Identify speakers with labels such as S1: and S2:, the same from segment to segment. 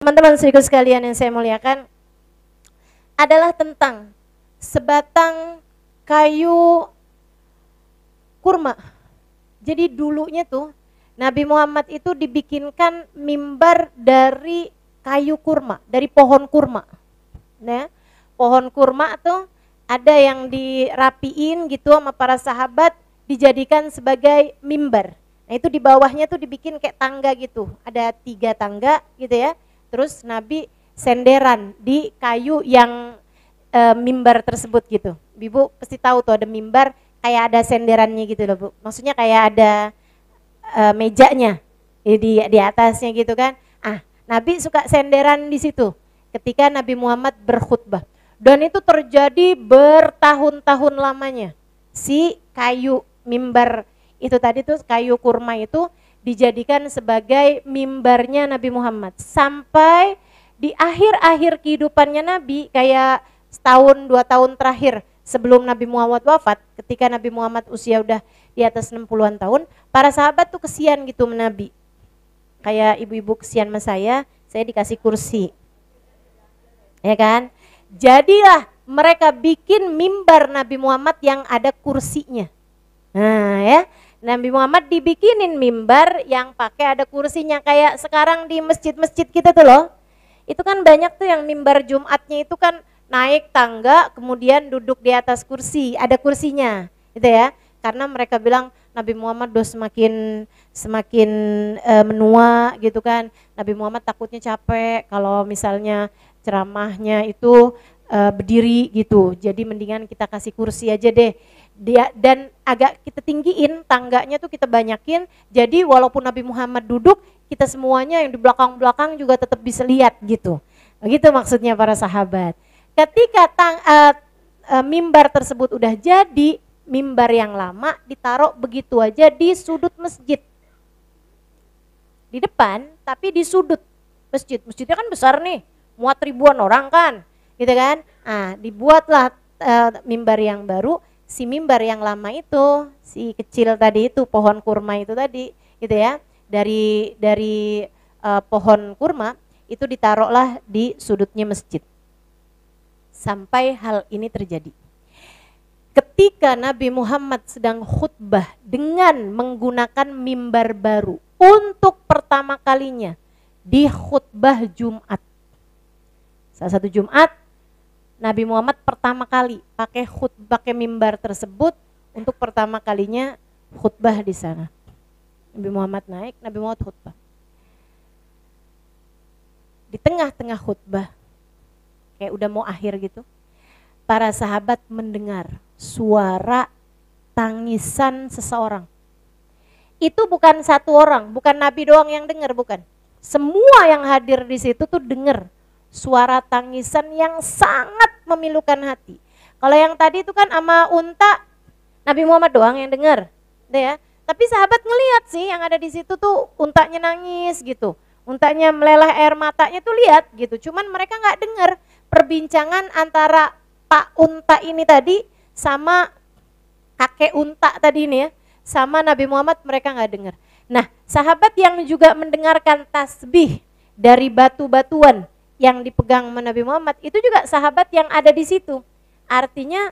S1: teman-teman saudaraku sekalian yang saya muliakan, adalah tentang sebatang kayu kurma. Jadi dulunya tuh Nabi Muhammad itu dibikinkan mimbar dari kayu kurma, dari pohon kurma. Nah, pohon kurma tuh ada yang dirapiin gitu sama para sahabat, dijadikan sebagai mimbar. Nah itu di bawahnya tuh dibikin kayak tangga gitu, ada 3 tangga gitu ya. Terus Nabi senderan di kayu yang mimbar tersebut gitu. Ibu pasti tahu tuh ada mimbar kayak ada senderannya gitu loh Bu. Maksudnya kayak ada mejanya di atasnya gitu kan. Nabi suka senderan di situ ketika Nabi Muhammad berkhutbah. Dan itu terjadi bertahun-tahun lamanya. Si kayu mimbar itu tadi tuh kayu kurma itu dijadikan sebagai mimbarnya Nabi Muhammad sampai di akhir-akhir kehidupannya Nabi, kayak setahun 2 tahun terakhir sebelum Nabi Muhammad wafat, ketika Nabi Muhammad usia udah di atas 60-an tahun, para sahabat tuh kesian gitu sama Nabi. Kayak ibu-ibu kesian sama saya dikasih kursi. Ya kan? Jadilah mereka bikin mimbar Nabi Muhammad yang ada kursinya. Nah ya, Nabi Muhammad dibikinin mimbar yang pakai ada kursinya, kayak sekarang di masjid-masjid kita tuh loh. Itu kan banyak tuh yang mimbar Jumatnya itu kan naik tangga kemudian duduk di atas kursi, ada kursinya gitu ya. Karena mereka bilang Nabi Muhammad udah semakin menua gitu kan. Nabi Muhammad takutnya capek kalau misalnya ceramahnya itu berdiri gitu. Jadi mendingan kita kasih kursi aja deh. Dan agak kita tinggiin tangganya tuh, kita banyakin. Jadi walaupun Nabi Muhammad duduk, kita semuanya yang di belakang-belakang juga tetap bisa lihat gitu. Begitu maksudnya para sahabat. Ketika mimbar tersebut udah jadi, mimbar yang lama ditaruh begitu aja di sudut masjid. Di depan tapi di sudut masjid. Masjidnya kan besar nih, muat ribuan orang kan, gitu kan. Dibuatlah mimbar yang baru. Si mimbar yang lama itu, si kecil tadi itu, pohon kurma itu tadi, gitu ya. Dari pohon kurma itu ditaruhlah di sudutnya masjid. Sampai hal ini terjadi. Ketika Nabi Muhammad sedang khutbah dengan menggunakan mimbar baru untuk pertama kalinya di khutbah Jumat. Salah satu Jumat Nabi Muhammad pertama kali pakai mimbar tersebut untuk pertama kalinya khutbah di sana. Nabi Muhammad naik, Nabi Muhammad khutbah. Di tengah-tengah khutbah, kayak udah mau akhir gitu, para sahabat mendengar suara tangisan seseorang. Itu bukan satu orang, bukan Nabi doang yang dengar, bukan. Semua yang hadir di situ tuh dengar suara tangisan yang sangat memilukan hati. Kalau yang tadi itu kan ama unta, Nabi Muhammad doang yang dengar, ya. Tapi sahabat ngelihat sih yang ada di situ tuh untanya nangis gitu, untanya meleleh air matanya tuh lihat gitu. Cuman mereka nggak dengar perbincangan antara Pak Unta ini tadi sama kakek unta tadi ini ya, sama Nabi Muhammad, mereka nggak dengar. Nah, sahabat yang juga mendengarkan tasbih dari batu-batuan yang dipegang Nabi Muhammad itu juga sahabat yang ada di situ. Artinya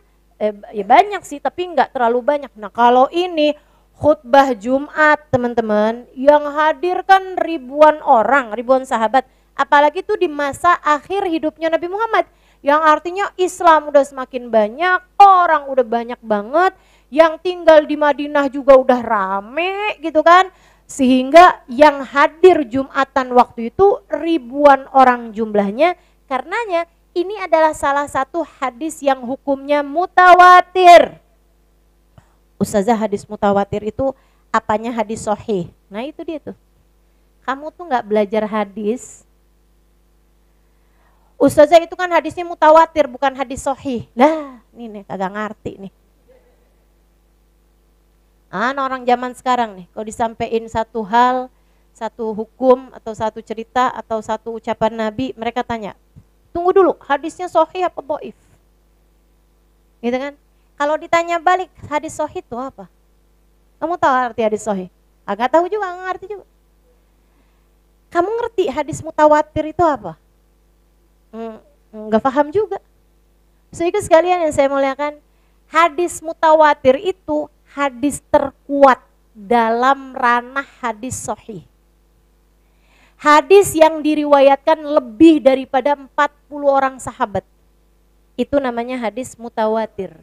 S1: ya banyak sih, tapi nggak terlalu banyak. Nah, kalau ini khutbah Jumat teman-teman, yang hadir kan ribuan orang, ribuan sahabat. Apalagi itu di masa akhir hidupnya Nabi Muhammad, yang artinya Islam udah semakin banyak, orang udah banyak banget, yang tinggal di Madinah juga udah rame gitu kan. Sehingga yang hadir Jumatan waktu itu ribuan orang jumlahnya, karenanya ini adalah salah satu hadis yang hukumnya mutawatir. Ustazah, hadis mutawatir itu apanya hadis sahih? Nah itu dia tuh. Kamu tuh gak belajar hadis. Ustazah itu kan hadisnya mutawatir bukan hadis sahih. Lah ini nih kagak ngerti nih. Orang zaman sekarang nih, kalau disampaikan satu hal, satu hukum atau satu cerita atau satu ucapan Nabi, mereka tanya, tunggu dulu, hadisnya sahih apa dhaif? Gitu kan? Kalau ditanya balik, hadis sahih itu apa? Kamu tahu arti hadis sahih? Agak tahu juga, nggak ngerti juga. Kamu ngerti hadis mutawatir itu apa? Nggak paham juga. Saudara sekalian yang saya muliakan, hadis mutawatir itu hadis terkuat dalam ranah hadis sahih. Hadis yang diriwayatkan lebih daripada 40 orang sahabat. Itu namanya hadis mutawatir.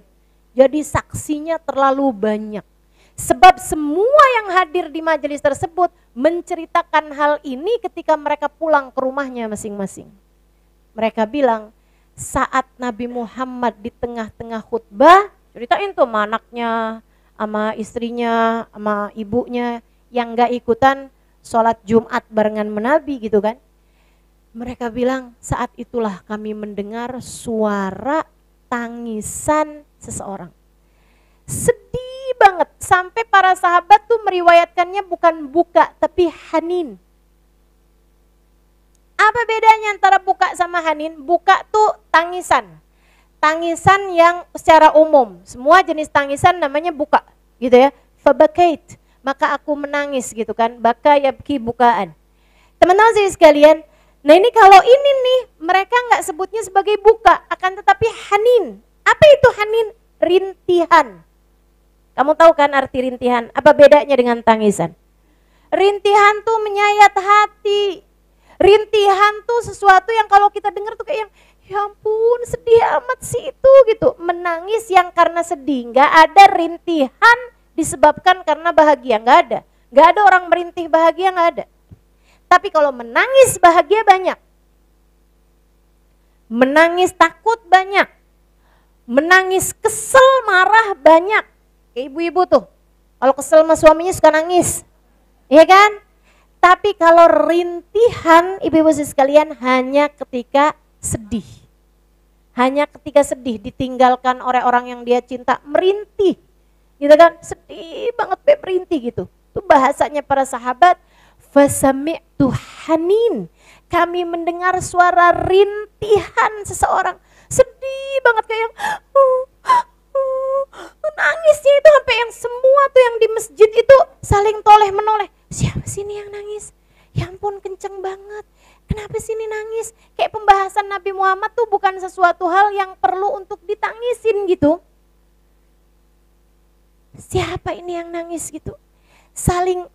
S1: Jadi saksinya terlalu banyak. Sebab semua yang hadir di majelis tersebut menceritakan hal ini ketika mereka pulang ke rumahnya masing-masing. Mereka bilang, saat Nabi Muhammad di tengah-tengah khutbah, ceritain tuh sama anaknya, sama istrinya, sama ibunya yang gak ikutan sholat Jumat barengan Nabi gitu kan. Mereka bilang, saat itulah kami mendengar suara tangisan seseorang. Sedih banget, sampai para sahabat tuh meriwayatkannya bukan buka tapi hanin. Apa bedanya antara buka sama hanin? Buka tuh tangisan. Tangisan yang secara umum, semua jenis tangisan namanya buka gitu ya. Fabakait, maka aku menangis gitu kan. Baka yabki bukaan. Teman-teman sekalian, nah ini kalau ini nih mereka nggak sebutnya sebagai buka, akan tetapi hanin. Apa itu hanin? Rintihan. Kamu tahu kan arti rintihan? Apa bedanya dengan tangisan? Rintihan tuh menyayat hati. Rintihan tuh sesuatu yang kalau kita dengar tuh kayak yang, ya ampun sedih amat sih itu gitu. Menangis yang karena sedih. Nggak ada rintihan disebabkan karena bahagia, nggak ada. Nggak ada orang merintih bahagia, nggak ada. Tapi kalau menangis bahagia banyak. Menangis takut banyak. Menangis kesel marah banyak. Kayak ibu-ibu tuh. Kalau kesel sama suaminya suka nangis. Iya kan? Tapi kalau rintihan ibu-ibu sekalian hanya ketika sedih. Hanya ketika sedih ditinggalkan oleh orang yang dia cinta, merintih. Gitu kan? Sedih banget merintih gitu. Itu bahasanya para sahabat. Fasami'tu hanin. Kami mendengar suara rintihan seseorang. Sedih banget kayak yang nangisnya itu sampai yang semua tuh yang di masjid itu saling toleh menoleh. Siapa sih ini yang nangis? Ya ampun kenceng banget. Kenapa sih ini nangis? Kayak pembahasan Nabi Muhammad tuh bukan sesuatu hal yang perlu untuk ditangisin gitu. Siapa ini yang nangis gitu? Saling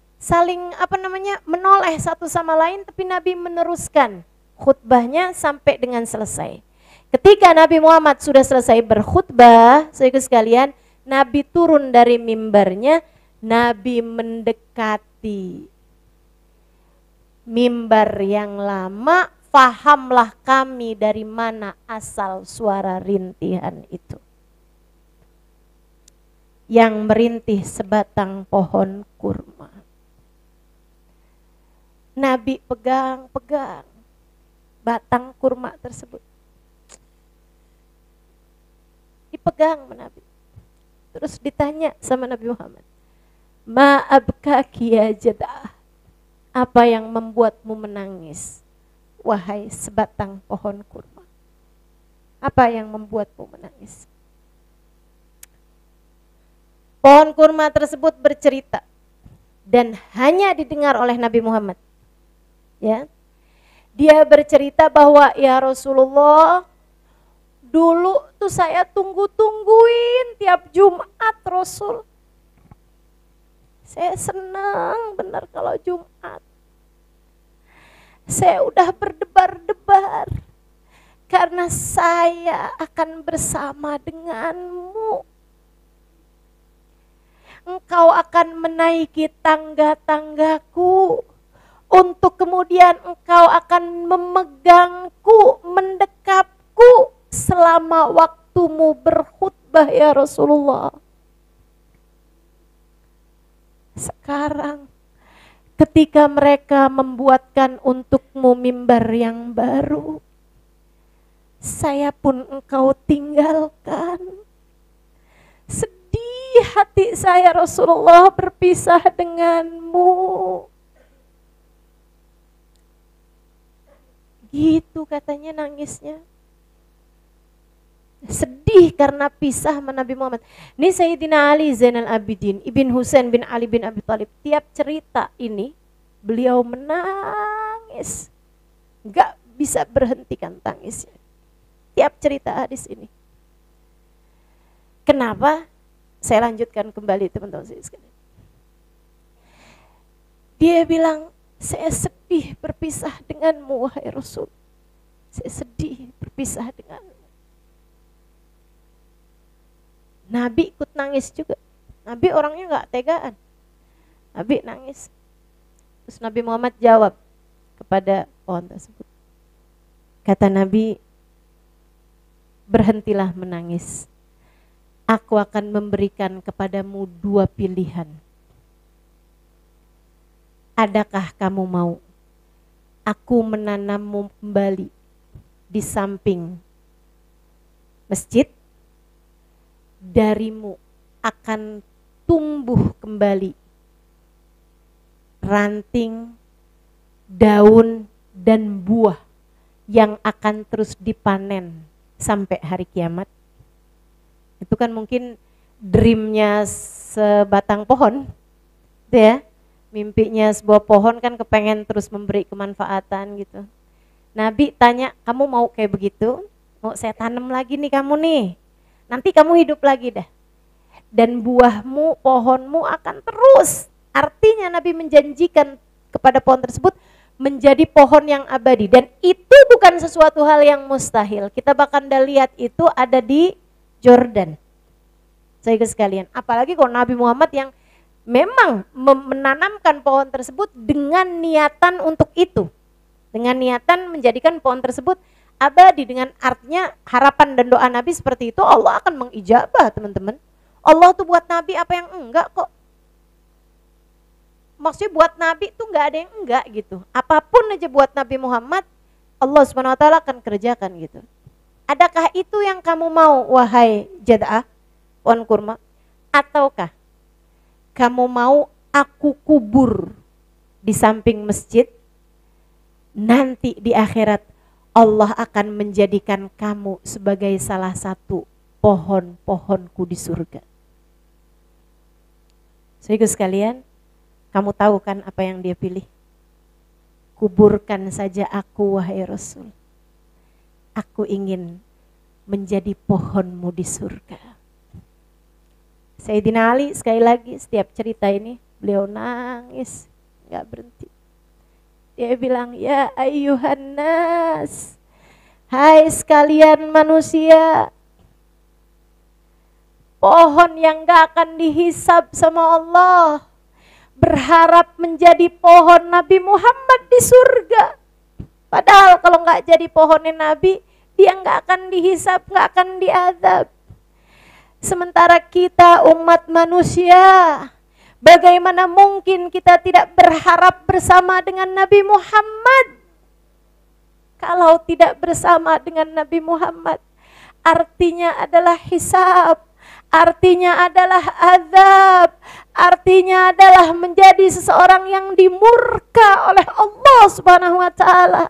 S1: menoleh satu sama lain, tapi Nabi meneruskan khutbahnya sampai dengan selesai. Ketika Nabi Muhammad sudah selesai berkhutbah, saudara sekalian, Nabi turun dari mimbarnya, Nabi mendekati mimbar yang lama, fahamlah kami dari mana asal suara rintihan itu. Yang merintih sebatang pohon kurma. Nabi pegang-pegang batang kurma tersebut. Dipegang Nabi. Terus ditanya sama Nabi Muhammad. Ma'abkaki ya jadah. Apa yang membuatmu menangis? Wahai sebatang pohon kurma. Apa yang membuatmu menangis? Pohon kurma tersebut bercerita. Dan hanya didengar oleh Nabi Muhammad. Ya, dia bercerita bahwa ya Rasulullah, dulu tuh saya tungguin tiap Jumat Rasul. Saya senang benar kalau Jumat. Saya udah berdebar-debar karena saya akan bersama denganmu. Engkau akan menaiki tangga-tanggaku. Untuk kemudian engkau akan memegangku, mendekapku selama waktumu berkhutbah ya Rasulullah. Sekarang ketika mereka membuatkan untukmu mimbar yang baru, saya pun engkau tinggalkan. Sedih hati saya Rasulullah berpisah denganmu. Gitu katanya nangisnya. Sedih karena pisah sama Nabi Muhammad. Ini Sayyidina Ali Zainal Abidin, Ibn Husain bin Ali bin Abi Thalib. Tiap cerita ini beliau menangis nangis. Gak bisa berhentikan tangisnya. Tiap cerita hadis ini. Kenapa? Saya lanjutkan kembali teman-teman sekalian. Dia bilang, saya sedih berpisah denganmu wahai Rasul. Saya sedih berpisah denganmu. Nabi ikut nangis juga. Nabi orangnya gak tegaan. Nabi nangis. Terus Nabi Muhammad jawab kepada pohon tersebut. Kata Nabi, berhentilah menangis. Aku akan memberikan kepadamu 2 pilihan. Adakah kamu mau aku menanammu kembali di samping masjid? Darimu akan tumbuh kembali ranting, daun, dan buah yang akan terus dipanen sampai hari kiamat. Itu kan mungkin dreamnya sebatang pohon, gitu ya. Mimpinya sebuah pohon kan kepengen terus memberi kemanfaatan gitu. Nabi tanya, kamu mau kayak begitu? Mau saya tanam lagi nih kamu nih. Nanti kamu hidup lagi dah. Dan buahmu, pohonmu akan terus. Artinya Nabi menjanjikan kepada pohon tersebut menjadi pohon yang abadi. Dan itu bukan sesuatu hal yang mustahil. Kita bahkan udah lihat itu ada di Jordan. Saya sekalian, apalagi kalau Nabi Muhammad yang memang menanamkan pohon tersebut dengan niatan untuk itu. Dengan niatan menjadikan pohon tersebut abadi, dengan artinya harapan dan doa Nabi seperti itu, Allah akan mengijabah teman-teman. Allah tuh buat Nabi apa yang enggak kok. Maksudnya buat Nabi tuh enggak ada yang enggak gitu. Apapun aja buat Nabi Muhammad, Allah SWT akan kerjakan gitu. Adakah itu yang kamu mau wahai Jad'ah, pohon kurma? Ataukah kamu mau aku kubur di samping masjid? Nanti di akhirat Allah akan menjadikan kamu sebagai salah satu pohon-pohonku di surga. Saudara sekalian, kamu tahu kan apa yang dia pilih? Kuburkan saja aku wahai Rasul. Aku ingin menjadi pohonmu di surga. Sayyidina Ali sekali lagi setiap cerita ini beliau nangis, gak berhenti. Dia bilang, ya ayyuhan nas, hai sekalian manusia, pohon yang gak akan dihisab sama Allah, berharap menjadi pohon Nabi Muhammad di surga. Padahal kalau gak jadi pohonnya Nabi, dia gak akan dihisab, gak akan diazab. Sementara kita umat manusia, bagaimana mungkin kita tidak berharap bersama dengan Nabi Muhammad? Kalau tidak bersama dengan Nabi Muhammad, artinya adalah hisab, artinya adalah azab, artinya adalah menjadi seseorang yang dimurka oleh Allah Subhanahu wa taala.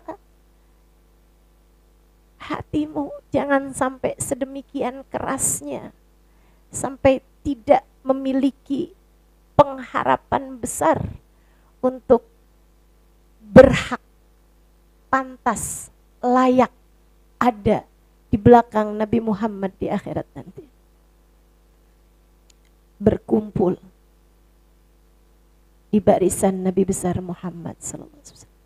S1: Hatimu jangan sampai sedemikian kerasnya, sampai tidak memiliki pengharapan besar untuk berhak, pantas, layak ada di belakang Nabi Muhammad di akhirat nanti. Berkumpul di barisan Nabi besar Muhammad sallallahu alaihi wasallam.